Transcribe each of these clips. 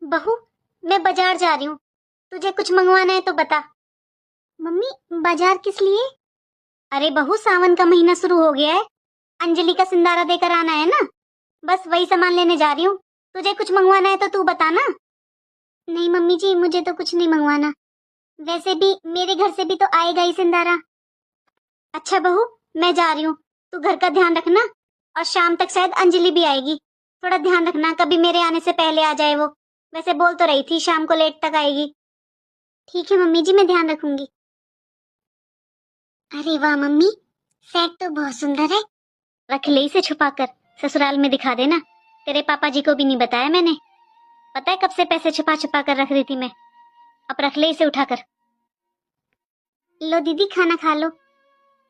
बहू, मैं बाजार जा रही हूँ, तुझे कुछ मंगवाना है तो बता। मम्मी, बाजार किस लिए? अरे बहू, सावन का महीना शुरू हो गया है, अंजलि का सिंदारा देकर आना है ना, बस वही सामान लेने जा रही हूँ। तुझे कुछ मंगवाना है तो तू बता ना। नहीं मम्मी जी, मुझे तो कुछ नहीं मंगवाना, वैसे भी मेरे घर से भी तो आएगा ही सिंदारा। अच्छा बहू, मैं जा रही हूँ, तू घर का ध्यान रखना, और शाम तक शायद अंजलि भी आएगी, थोड़ा ध्यान रखना, कभी मेरे आने से पहले आ जाए वो। वैसे बोल तो रही थी शाम को लेट तक आएगी। ठीक है मम्मी जी, मैं ध्यान रखूंगी। अरे वाह मम्मी, सेट तो बहुत सुंदर है। रख ले इसे छुपा कर, ससुराल में दिखा देना। तेरे पापा जी को भी नहीं बताया मैंने, पता है कब से पैसे छुपा छुपा कर रख रही थी मैं। अब रख ले इसे उठाकर। लो दीदी, खाना खा लो।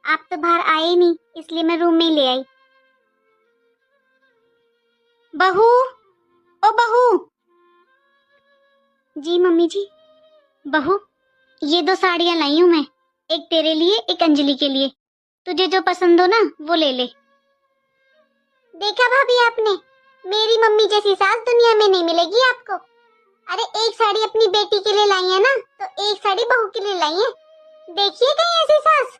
आप तो बाहर आए ही नहीं, इसलिए मैं रूम में ही ले आई। बहू, ओ बहू। जी मम्मी जी। बहू, ये 2 साड़ियां लाई हूं मैं, एक तेरे लिए एक अंजलि के लिए, तुझे जो पसंद हो ना वो ले ले। देखा भाभी आपने, मेरी मम्मी जैसी सास दुनिया में नहीं मिलेगी आपको। अरे एक साड़ी अपनी बेटी के लिए लाई है ना, तो एक साड़ी बहू के लिए लाई है। देखिए कहीं ऐसी सास।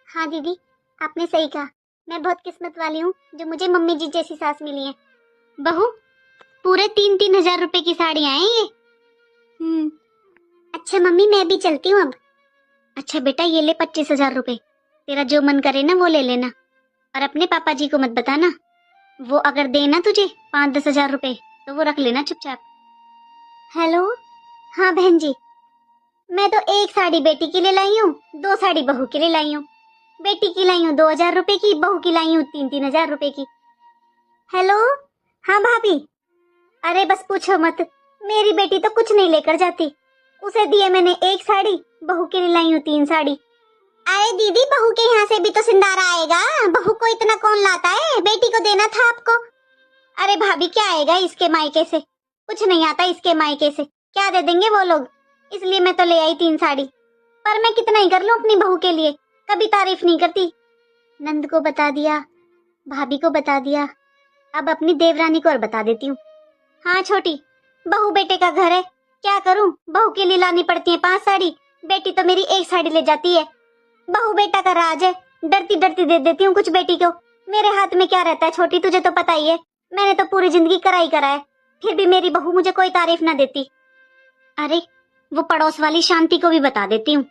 हाँ दीदी, आपने सही कहा, मैं बहुत किस्मत वाली हूँ जो मुझे मम्मी जी जैसी सास मिली है। बहू, पूरे 3-3 हजार रुपए की साड़ियां हैं ये। अच्छा मम्मी, मैं भी चलती हूँ अब। अच्छा बेटा, ये ले 25 हजार रुपए, तेरा जो मन करे ना वो ले लेना, और अपने पापा जी को मत बताना, वो अगर देना तुझे 5-10 हजार रुपए तो वो रख लेना चुपचाप। हेलो, हाँ बहन जी, मैं तो एक साड़ी बेटी के लिए लाई हूँ, 2 साड़ी बहू के लिए लाई हूँ। बेटी की लाई हूँ 2 हजार रुपए की, बहू की लाई हूँ 3-3 हजार रुपए की। हेलो, हाँ भाभी। अरे बस पूछो मत, मेरी बेटी तो कुछ नहीं लेकर जाती, उसे दिए मैंने एक साड़ी, बहू के लिए लाई हूँ 3 साड़ी। अरे दीदी, बहू के यहाँ से भी तो सिंदारा आएगा, बहू को इतना कौन लाता है, बेटी को देना था आपको। अरे भाभी, क्या आएगा इसके मायके से, कुछ नहीं आता इसके मायके से, क्या दे देंगे वो लोग, इसलिए मैं तो ले आई 3 साड़ी। पर मैं कितना ही कर लूं अपनी बहू के लिए, कभी तारीफ नहीं करती। नंद को बता दिया, भाभी को बता दिया, अब अपनी देवरानी को और बता देती हूँ। हाँ छोटी, बहू बेटे का घर है, क्या करूं, बहू के लिए लानी पड़ती है 5 साड़ी, बेटी तो मेरी एक साड़ी ले जाती है। बहू बेटा का राज है, डरती डरती दे देती हूँ कुछ बेटी को, मेरे हाथ में क्या रहता है छोटी, तुझे तो पता ही है, मैंने तो पूरी जिंदगी कराई करा है, फिर भी मेरी बहू मुझे कोई तारीफ ना देती। अरे वो पड़ोस वाली शांति को भी बता देती हूँ,